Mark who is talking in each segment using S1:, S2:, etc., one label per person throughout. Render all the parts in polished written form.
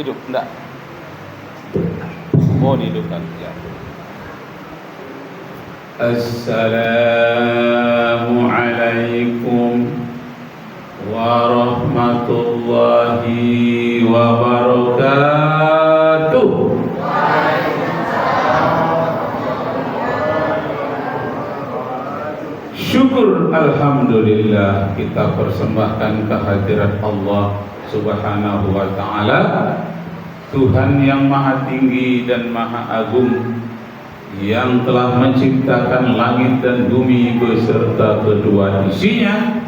S1: Hidup enggak? Oh, dihidupkan ya. Assalamualaikum warahmatullahi wabarakatuh. Syukur alhamdulillah kita persembahkan kehadirat Allah Subhanahu wa ta'ala, Tuhan yang maha tinggi dan maha agung, yang telah menciptakan langit dan bumi beserta kedua isinya,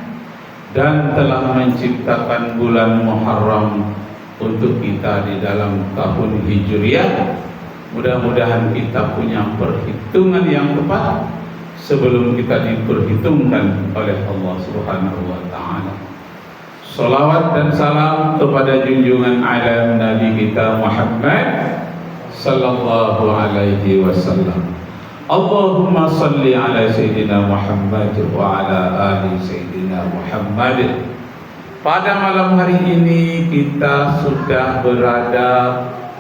S1: dan telah menciptakan bulan Muharram untuk kita di dalam tahun Hijriah. Mudah-mudahan kita punya perhitungan yang tepat sebelum kita diperhitungkan oleh Allah Subhanahu wa ta'ala. Salawat dan salam kepada junjungan alam Nabi kita Muhammad sallallahu alaihi wasallam. Allahumma salli ala Sayyidina Muhammad wa ala ali Sayyidina Muhammad. Pada malam hari ini kita sudah berada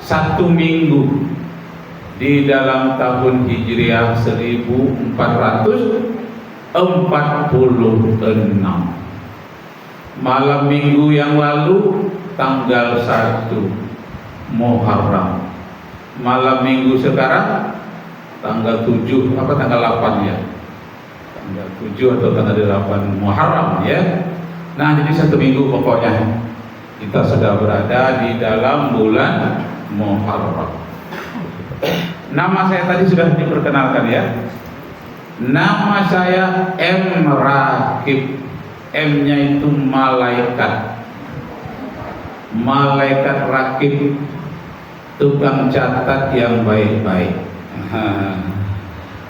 S1: 1 minggu di dalam tahun Hijriah 1446. Malam minggu yang lalu tanggal 1 Muharram. Malam minggu sekarang tanggal 7 apa tanggal 8 ya? Tanggal 7 atau tanggal 8 Muharram ya. Nah, jadi 1 minggu pokoknya kita sudah berada di dalam bulan Muharram. Nama saya tadi sudah diperkenalkan ya. Nama saya M. Rakib. M-nya itu malaikat. Malaikat rakib, tukang catat yang baik-baik.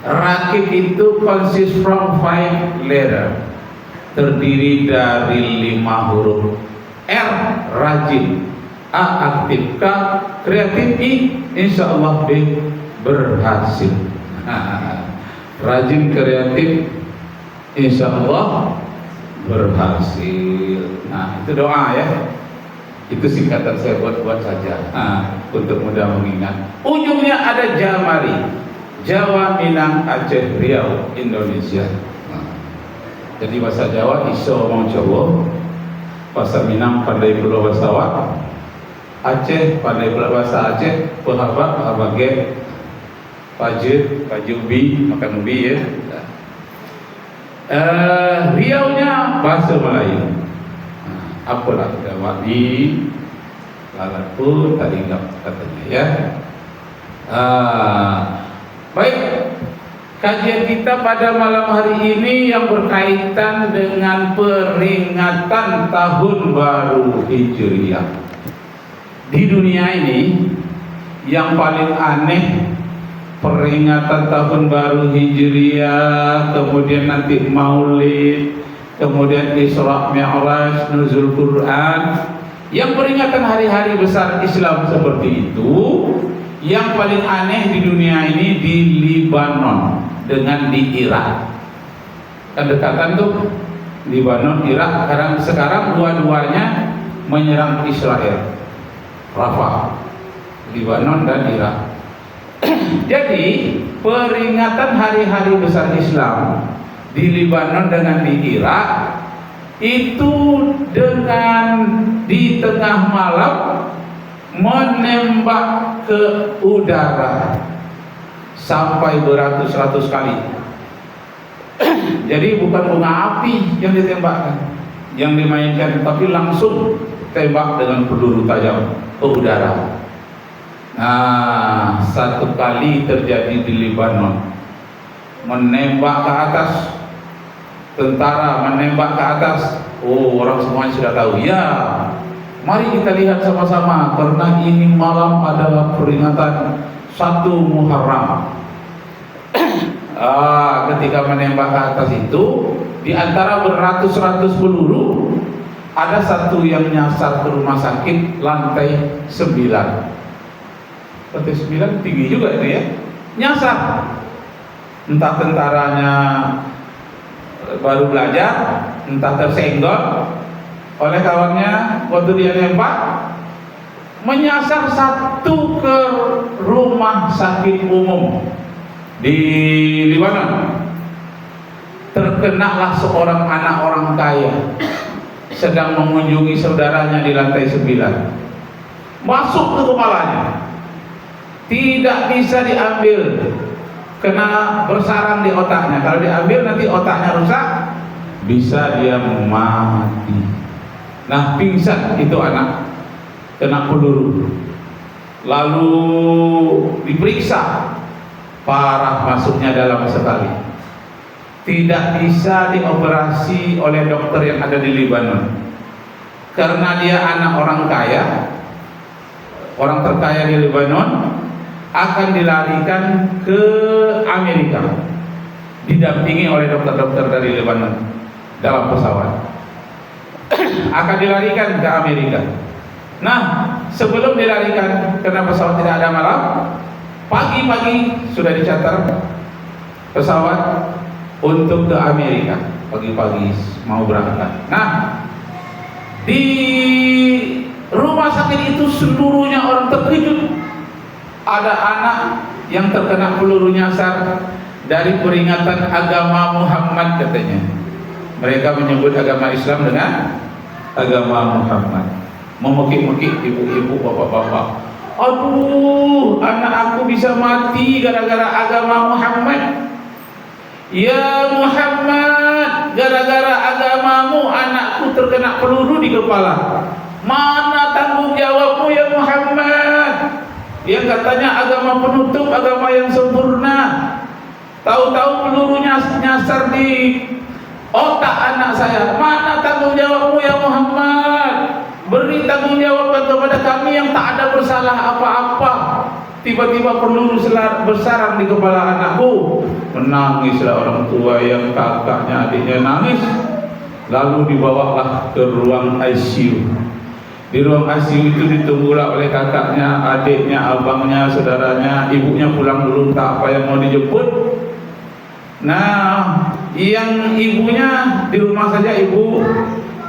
S1: Rakib itu consist from 5 letter, terdiri dari 5 huruf. R rajin, A aktif, K kreatif, I insyaallah B berhasil. Rajin, kreatif, insyaallah berhasil. Nah, itu doa ya. Itu singkatan saya buat saja. Untuk mudah mengingat. Ujungnya ada Jamari, Jawa, Minang, Aceh, Riau, Indonesia. Jadi bahasa Jawa iso mau coba, bahasa Minang pandai pula bahasa Wak, Aceh pandai pula bahasa Aceh, Pahaba ge, Pajubi makan ubi ya. Riau-nya bahasa Melayu. Apalah Dawani, Lalapur, Taringgap katanya ya. Baik, kajian kita pada malam hari ini yang berkaitan dengan peringatan Tahun Baru Hijriah. Di dunia ini yang paling aneh peringatan Tahun Baru Hijriah, kemudian nanti Maulid, kemudian Isra Mi'raj, Nuzul Quran, yang peringatan hari-hari besar Islam seperti itu. Yang paling aneh di dunia ini di Libanon dengan di Irak. Kedekatan tuh Libanon, Irak. Sekarang dua-duanya menyerang Israel, Rafah, Libanon dan Irak. Jadi peringatan hari-hari besar Islam di Libanon dengan di Irak itu dengan di tengah malam menembak ke udara sampai beratus-ratus kali. Jadi bukan bunga api yang ditembakkan, yang dimainkan, tapi langsung tembak dengan peluru tajam ke udara. Nah, 1 kali terjadi di Libanon, menembak ke atas, tentara menembak ke atas. Oh, orang semuanya sudah tahu ya. Mari kita lihat sama-sama, karena ini malam adalah peringatan 1 Muharram. Ketika menembak ke atas itu, di antara beratus-ratus peluru, ada 1 yang nyasar ke rumah sakit lantai 9. Lantai 9 tinggi juga itu ya. Nyasar. Entah tentaranya baru belajar, entah tersenggol oleh kawannya waktu dia nembak, menyasar satu ke rumah sakit umum di Libanon. Terkenalah seorang anak orang kaya sedang mengunjungi saudaranya di lantai 9. Masuk ke kepalanya, tidak bisa diambil, kena bersarang di otaknya. Kalau diambil nanti otaknya rusak, bisa dia mati. Nah, pingsan itu anak, kena peluru. Lalu diperiksa, parah, masuknya dalam sekali. Tidak bisa dioperasi oleh dokter yang ada di Libanon karena dia anak orang kaya, orang terkaya di Libanon. Akan dilarikan ke Amerika, didampingi oleh dokter-dokter dari Libanon dalam pesawat. Akan dilarikan ke Amerika. Nah, sebelum dilarikan, karena pesawat tidak ada malam, pagi-pagi sudah dicatat pesawat untuk ke Amerika. Pagi-pagi mau berangkat. Nah, di rumah sakit itu seluruhnya orang terkejut. Ada anak yang terkena peluru nyasar dari peringatan agama Muhammad katanya. Mereka menyebut agama Islam dengan agama Muhammad. Memukik-mukik ibu-ibu, bapak-bapak. Aduh, anak aku bisa mati gara-gara agama Muhammad. Ya Muhammad, gara-gara agamamu anakku terkena peluru di kepala. Mana tanggung jawabmu ya Muhammad? Yang katanya agama penutup, agama yang sempurna. Tahu-tahu pelurunya nyasar di otak anak saya. Mana tanggung jawabmu ya Muhammad? Beri tanggung jawab kepada kami yang tak ada bersalah apa-apa. Tiba-tiba peluru bersarang di kepala anakku. Menangislah orang tua yang kakaknya, adiknya nangis. Lalu dibawalah ke ruang ICU. Di ruang ICU itu ditunggulah oleh kakaknya, adiknya, abangnya, saudaranya. Ibunya pulang dulu, tak apa yang mau dijemput. Nah, yang ibunya di rumah saja ibu.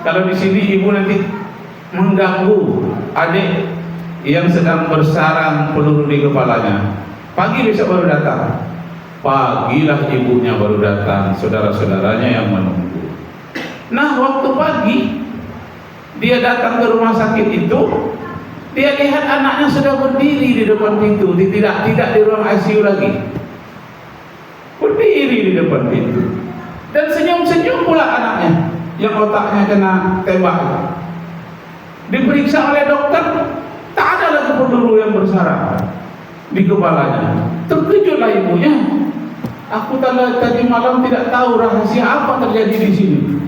S1: Kalau di sini ibu nanti mengganggu adik yang sedang bersarang peluru di kepalanya. Pagi besok baru datang. Pagilah ibunya baru datang, saudara-saudaranya yang menunggu. Nah, waktu pagi dia datang ke rumah sakit itu, dia lihat anaknya sudah berdiri di depan pintu, tidak di ruang ICU lagi. Berdiri di depan pintu dan senyum-senyum pula anaknya yang otaknya kena tembak. Diperiksa oleh dokter, tak ada lagi peluru yang bersarang di kepalanya. Terkejutlah ibunya. Aku tadi malam tidak tahu rahasia apa terjadi di sini.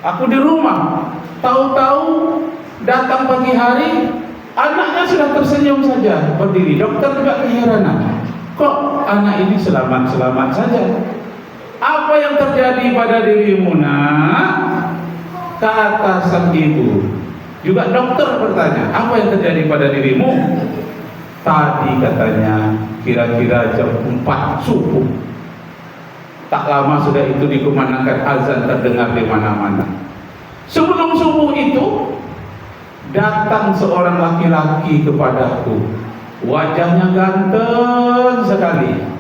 S1: Aku di rumah, tahu-tahu datang pagi hari, anaknya sudah tersenyum saja berdiri. Dokter juga keheranan, kok anak ini selamat-selamat saja? Apa yang terjadi pada dirimu, nak? Kata sang ibu. Juga dokter bertanya, apa yang terjadi pada dirimu? Tadi katanya kira-kira jam 4 subuh. Tak lama sudah itu dikumandangkan azan terdengar di mana-mana. Sebelum subuh itu datang seorang laki-laki kepadaku. Wajahnya ganteng sekali.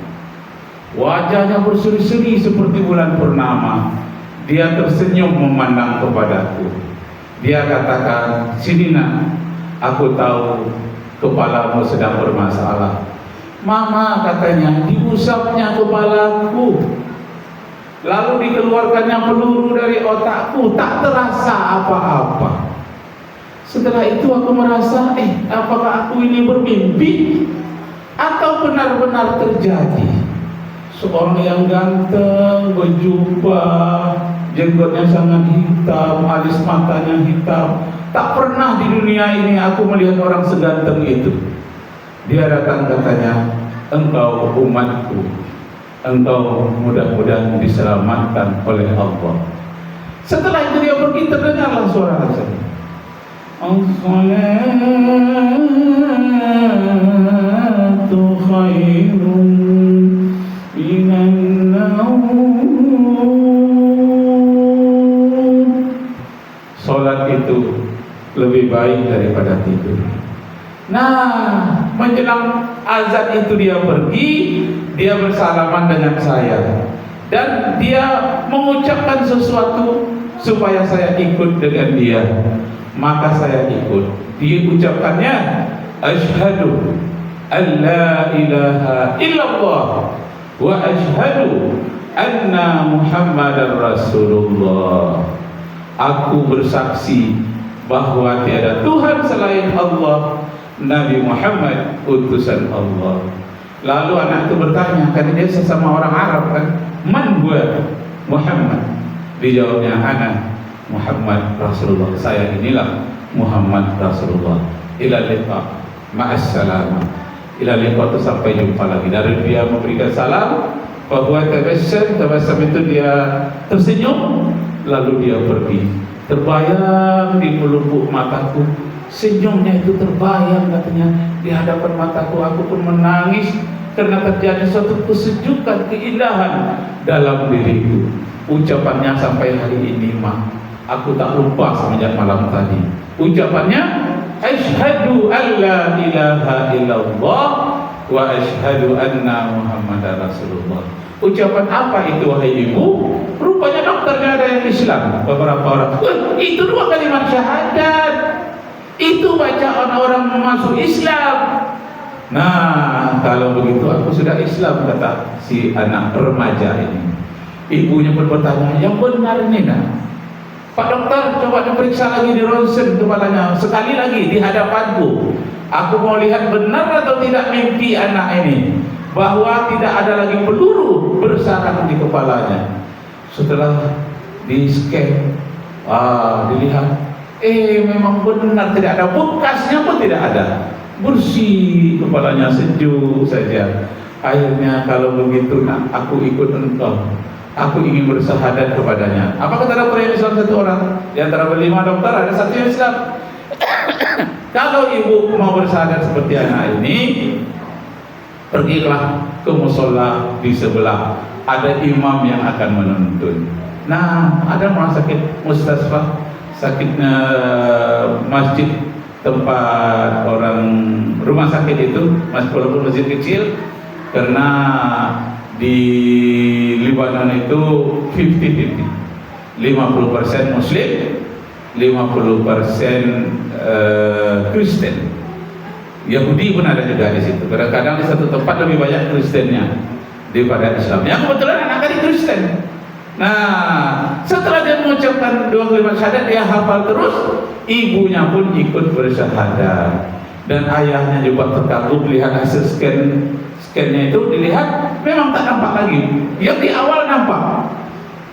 S1: Wajahnya berseri-seri seperti bulan purnama. Dia tersenyum memandang kepadaku. Dia katakan, "Sini nak, aku tahu kepalamu sedang bermasalah." "Mama," katanya, "diusapnya kepalaku. Lalu dikeluarkannya peluru dari otakku, tak terasa apa-apa. Setelah itu aku merasa, apakah aku ini bermimpi atau benar-benar terjadi?" Seorang yang ganteng, berjubah, jenggotnya sangat hitam, alis matanya hitam. Tak pernah di dunia ini aku melihat orang seganteng itu. Dia datang katanya, "Engkau umatku, engkau mudah-mudahan diselamatkan oleh Allah." Setelah itu dia pergi, terdengarlah suara azan. As-salatu khairun minan naum. Salat itu lebih baik daripada tidur. Nah, menjelang azan itu dia pergi, dia bersalaman dengan saya dan dia mengucapkan sesuatu supaya saya ikut dengan dia. Maka saya ikut. Dia ucapkannya, asyhadu an la ilaha illallah wa asyhadu anna Muhammadar Rasulullah. Aku bersaksi bahwa tiada Tuhan selain Allah, Nabi Muhammad utusan Allah. Lalu anak itu bertanya, karena dia sesama orang Arab kan, man huwa Muhammad? Dijawabnya, ana Muhammad Rasulullah. Saya inilah Muhammad Rasulullah. Ila liqa, ma'assalamah. Ila liqa itu sampai jumpa lagi. Dari dia memberikan salam, bahwa tabassam itu dia tersenyum, lalu dia pergi. Terbayang di pelupuk mataku, senyumnya itu terbayang katanya di hadapan mataku. Aku pun menangis karena terjadi suatu kesejukan, keindahan dalam diriku. Ucapannya sampai hari ini mah aku tak lupa semenjak malam tadi. Ucapannya, asyhadu an la ilaha illallah wa asyhadu anna Muhammadar Rasulullah. Ucapan apa itu wahai ibu? Rupanya dokternya ada yang Islam. Beberapa orang, itu 2 kalimat syahadat, itu bacaan orang masuk Islam. Nah, kalau begitu aku sudah Islam, kata si anak remaja ini. Ibunya pun bertanya, yang benar ini nak, Pak dokter, coba diperiksa lagi di ronsen kepalanya sekali lagi di hadapanku. Aku mau lihat benar atau tidak mimpi anak ini, bahwa tidak ada lagi peluru bersarang di kepalanya. Setelah di scan, dilihat, memang benar tidak ada, bekasnya pun tidak ada, bersih kepalanya, sejuk saja. Akhirnya, kalau begitu nak, aku ikut engkau. Aku ingin bersyahadat kepadanya. Apa kata dokter yang Islam 1 orang? Di antara 5 dokter ada 1 yang Islam. Kalau ibu mau bersyahadat seperti anak ini, pergilah ke musola di sebelah, ada imam yang akan menuntun. Nah, ada orang sakit mustasfa, sakitnya masjid, tempat orang rumah sakit itu, walaupun masjid kecil, karena di Lebanon itu 50-50, 50% Muslim, 50% Kristen. Yahudi pun ada juga di situ. Kadang-kadang di satu tempat lebih banyak Kristennya daripada Islam. Yang kebetulan anak tadi Kristen. Nah, setelah dia mengucapkan 2 kalimat syahadat, dia hafal terus. Ibunya pun ikut bersyahadat, dan ayahnya juga terkagum lihat hasil scannya itu. Dilihat memang tak nampak lagi. Yang di awal nampak,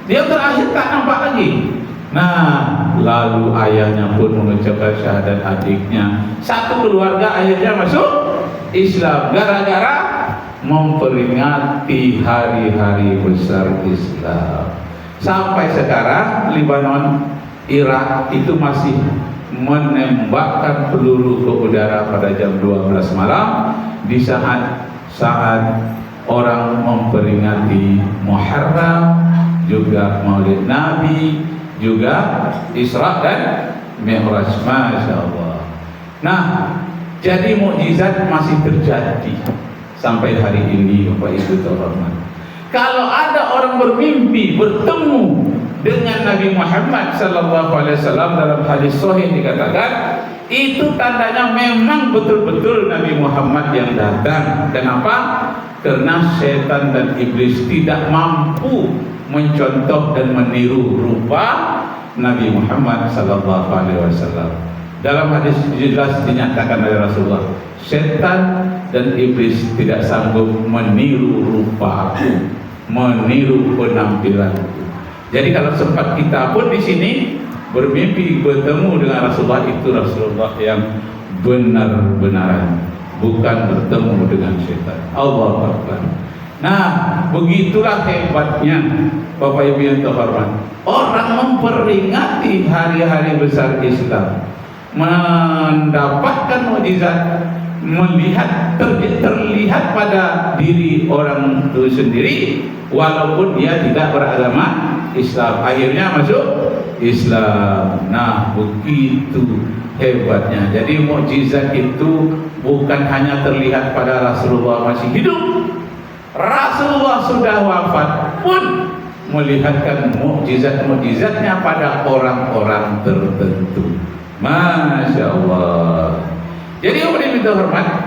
S1: yang terakhir tak nampak lagi. Nah, lalu ayahnya pun mengucapkan syahadat adiknya. Satu keluarga akhirnya masuk Islam gara-gara memperingati hari-hari besar Islam. Sampai sekarang Lebanon, Irak itu masih menembakkan peluru ke udara pada jam 12 malam di saat orang memperingati Muharram, juga Maulid Nabi, juga Isra dan Mi'raj. Masya Allah. Nah, jadi mukjizat masih terjadi sampai hari ini, Bapak Ibu terhormat. Kalau ada orang bermimpi bertemu dengan Nabi Muhammad SAW, dalam hadis sahih dikatakan, itu tandanya memang betul-betul Nabi Muhammad yang datang. Kenapa? Karena setan dan iblis tidak mampu mencontoh dan meniru rupa Nabi Muhammad SAW. Dalam hadis jelas dinyatakan oleh Rasulullah, setan dan iblis tidak sanggup meniru rupa aku, meniru penampilanku. Jadi kalau sempat kita pun di sini bermimpi bertemu dengan Rasulullah, itu Rasulullah yang benar-benaran, bukan bertemu dengan setan. Allahu Akbar. Nah, begitulah hebatnya Bapak Ibu yang terhormat. Orang memperingati hari-hari besar Islam, mendapatkan mukjizat, melihat terlihat pada diri orang itu sendiri, walaupun dia tidak beragama Islam. Akhirnya masuk Islam. Nah, begitu hebatnya. Jadi mukjizat itu bukan hanya terlihat pada Rasulullah masih hidup, Rasulullah sudah wafat pun melihatkan mukjizat-mukjizatnya pada orang-orang tertentu. Masya Allah. Jadi yang berhormat,